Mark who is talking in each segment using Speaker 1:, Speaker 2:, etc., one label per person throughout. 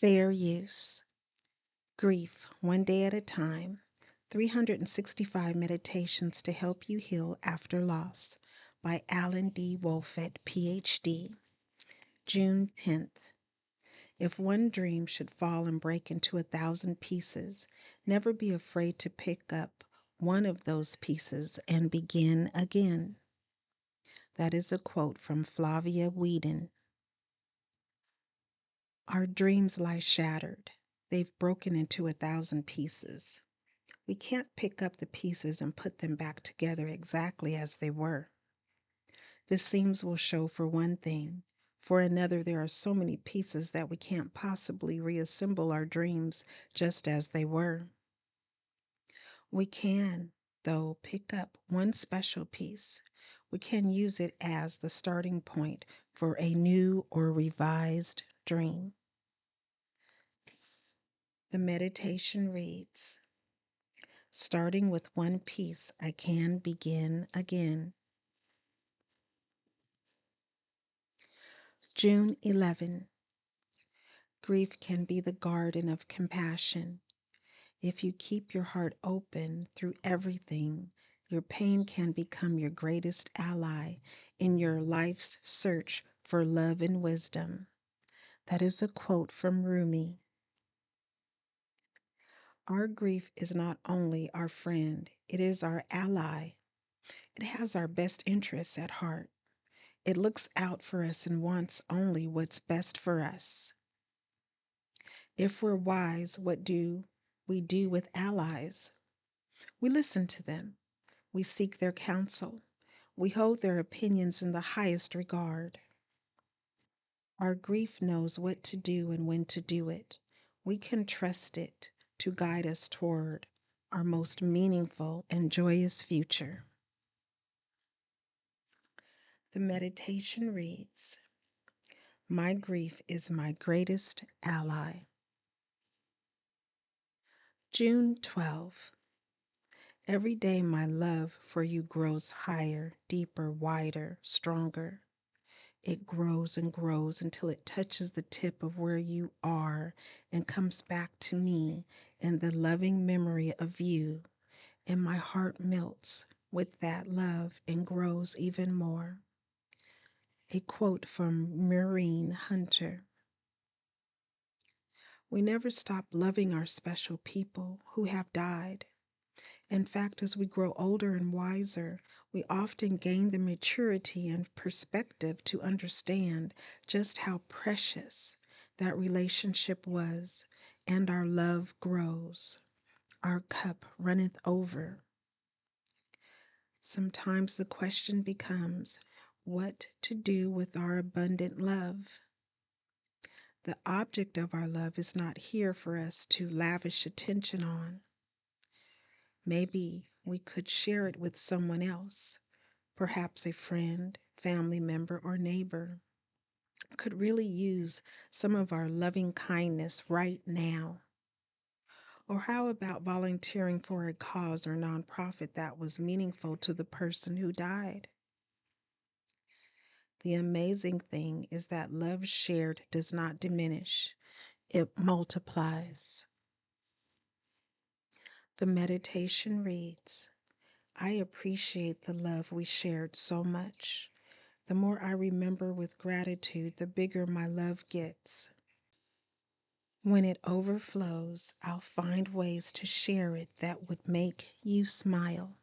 Speaker 1: Fair use. Grief, one day at a time. 365 Meditations to Help You Heal After Loss by Alan D. Wolfett, PhD. June 10th. If one dream should fall and break into 1,000 pieces, never be afraid to pick up one of those pieces and begin again. That is a quote from Flavia Whedon. Our dreams lie shattered. They've broken into 1,000 pieces. We can't pick up the pieces and put them back together exactly as they were. The seams will show for one thing. For another, there are so many pieces that we can't possibly reassemble our dreams just as they were. We can, though, pick up one special piece. We can use it as the starting point for a new or revised dream. The meditation reads, starting with one piece, I can begin again. June 11. Grief can be the garden of compassion. If you keep your heart open through everything, your pain can become your greatest ally in your life's search for love and wisdom. That is a quote from Rumi. Our grief is not only our friend, it is our ally. It has our best interests at heart. It looks out for us and wants only what's best for us. If we're wise, what do we do with allies? We listen to them. We seek their counsel. We hold their opinions in the highest regard. Our grief knows what to do and when to do it. We can trust it to guide us toward our most meaningful and joyous future. The meditation reads, my grief is my greatest ally. June 12. Every day my love for you grows higher, deeper, wider, stronger. It grows and grows until it touches the tip of where you are and comes back to me in the loving memory of you, and my heart melts with that love and grows even more. A quote from Maureen Hunter. We never stop loving our special people who have died. In fact, as we grow older and wiser, we often gain the maturity and perspective to understand just how precious that relationship was, and our love grows. Our cup runneth over. Sometimes the question becomes, what to do with our abundant love? The object of our love is not here for us to lavish attention on. Maybe we could share it with someone else, perhaps a friend, family member, or neighbor, could really use some of our loving kindness right now. Or how about volunteering for a cause or nonprofit that was meaningful to the person who died? The amazing thing is that love shared does not diminish, it multiplies. The meditation reads, I appreciate the love we shared so much. The more I remember with gratitude, the bigger my love gets. When it overflows, I'll find ways to share it that would make you smile.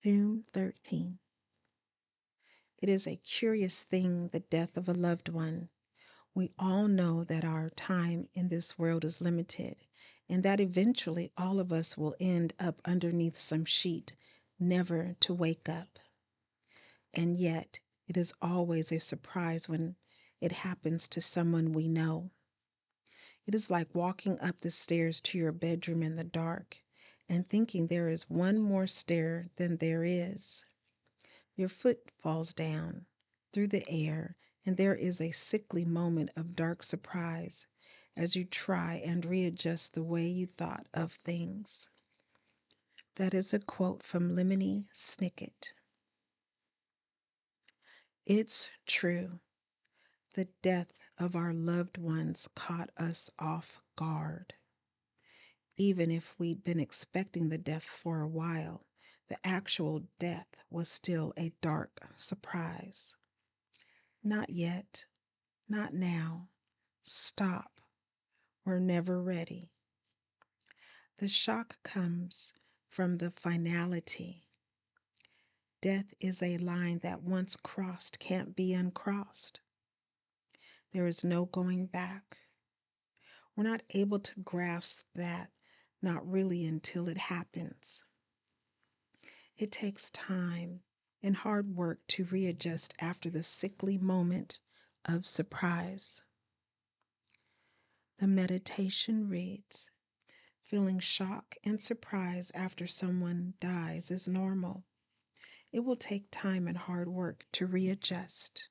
Speaker 1: June 13. It is a curious thing, the death of a loved one. We all know that our time in this world is limited, and that eventually all of us will end up underneath some sheet, never to wake up. And yet, it is always a surprise when it happens to someone we know. It is like walking up the stairs to your bedroom in the dark and thinking there is one more stair than there is. Your foot falls down through the air, and there is a sickly moment of dark surprise as you try and readjust the way you thought of things. That is a quote from Lemony Snicket. It's true. The death of our loved ones caught us off guard. Even if we'd been expecting the death for a while, the actual death was still a dark surprise. Not yet, not now. Stop. We're never ready. The shock comes from the finality. Death is a line that once crossed can't be uncrossed. There is no going back. We're not able to grasp that, not really until it happens. It takes time and hard work to readjust after the sickly moment of surprise. The meditation reads, feeling shock and surprise after someone dies is normal. It will take time and hard work to readjust.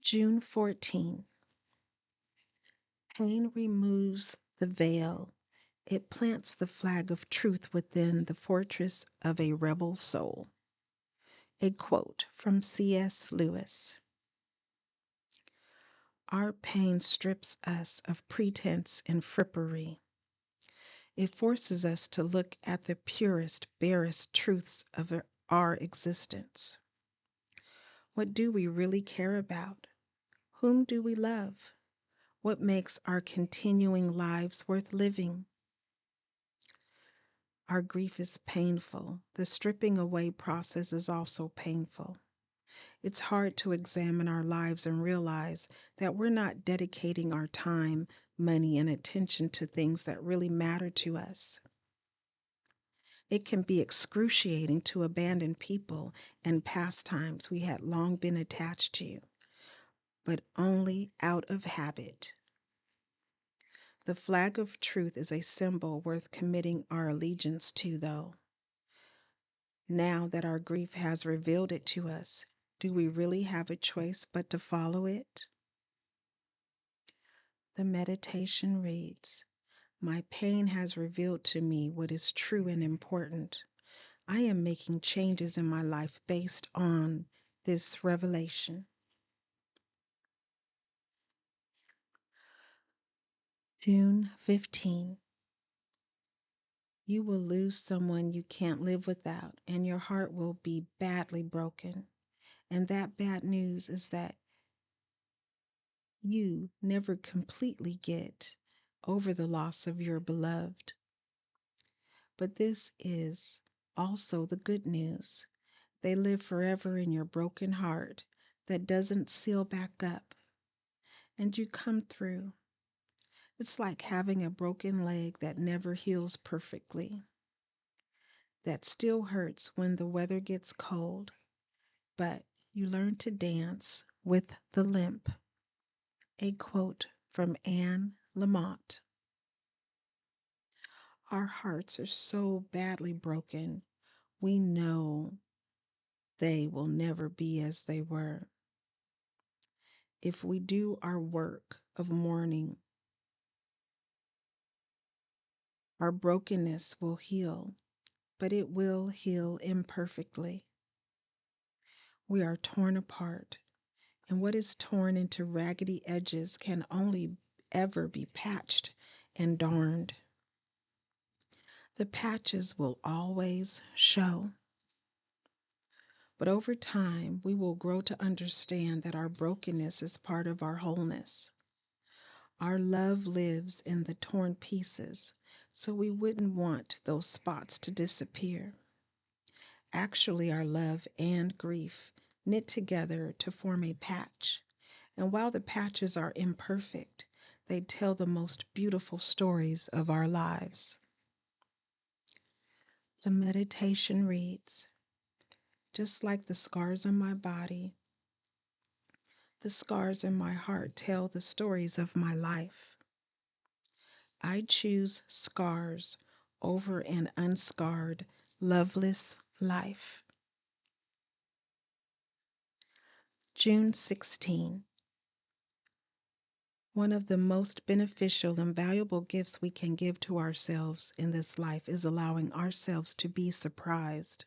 Speaker 1: June 14. Pain removes the veil. It plants the flag of truth within the fortress of a rebel soul. A quote from C.S. Lewis. Our pain strips us of pretense and frippery. It forces us to look at the purest, barest truths of our existence. What do we really care about? Whom do we love? What makes our continuing lives worth living? Our grief is painful. The stripping away process is also painful. It's hard to examine our lives and realize that we're not dedicating our time, money, and attention to things that really matter to us. It can be excruciating to abandon people and pastimes we had long been attached to, but only out of habit. The flag of truth is a symbol worth committing our allegiance to, though. Now that our grief has revealed it to us, do we really have a choice but to follow it? The meditation reads, my pain has revealed to me what is true and important. I am making changes in my life based on this revelation. June 15. You will lose someone you can't live without, and your heart will be badly broken. And that bad news is that you never completely get over the loss of your beloved. But this is also the good news. They live forever in your broken heart that doesn't seal back up, and you come through. It's like having a broken leg that never heals perfectly, that still hurts when the weather gets cold, but you learn to dance with the limp. A quote from Anne Lamott. Our hearts are so badly broken, we know they will never be as they were. If we do our work of mourning, our brokenness will heal, but it will heal imperfectly. We are torn apart, and what is torn into raggedy edges can only ever be patched and darned. The patches will always show. But over time, we will grow to understand that our brokenness is part of our wholeness. Our love lives in the torn pieces, so we wouldn't want those spots to disappear. Actually, our love and grief knit together to form a patch. And while the patches are imperfect, they tell the most beautiful stories of our lives. The meditation reads, just like the scars on my body, the scars in my heart tell the stories of my life. I choose scars over an unscarred, loveless life. June 16. One of the most beneficial and valuable gifts we can give to ourselves in this life is allowing ourselves to be surprised.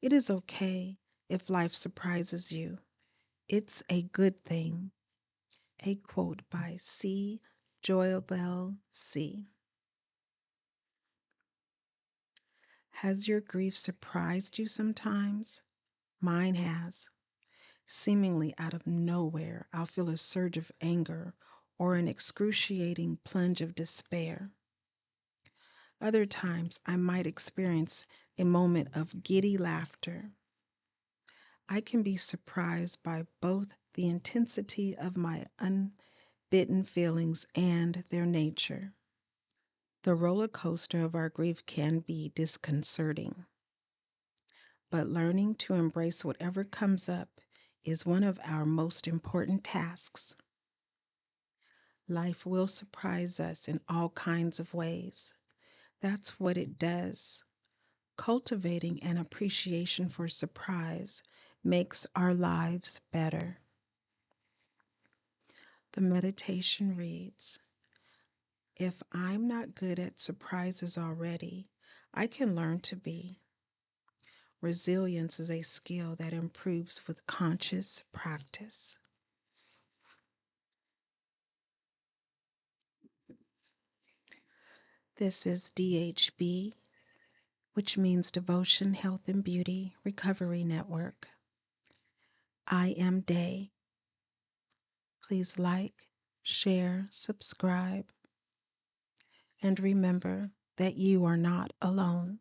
Speaker 1: It is okay If life surprises you, it's a good thing. A quote by C. Joybell C. Has your grief surprised you sometimes? Mine has. Seemingly out of nowhere, I'll feel a surge of anger or an excruciating plunge of despair. Other times, I might experience a moment of giddy laughter. I can be surprised by both the intensity of my unbidden feelings and their nature. The roller coaster of our grief can be disconcerting, but learning to embrace whatever comes up is one of our most important tasks. Life will surprise us in all kinds of ways. That's what it does. Cultivating an appreciation for surprise makes our lives better. The meditation reads, if I'm not good at surprises already, I can learn to be. Resilience is a skill that improves with conscious practice. This is DHB, which means Devotion, Health, and Beauty Recovery Network. I am Day. Please like, share, subscribe, and remember that you are not alone.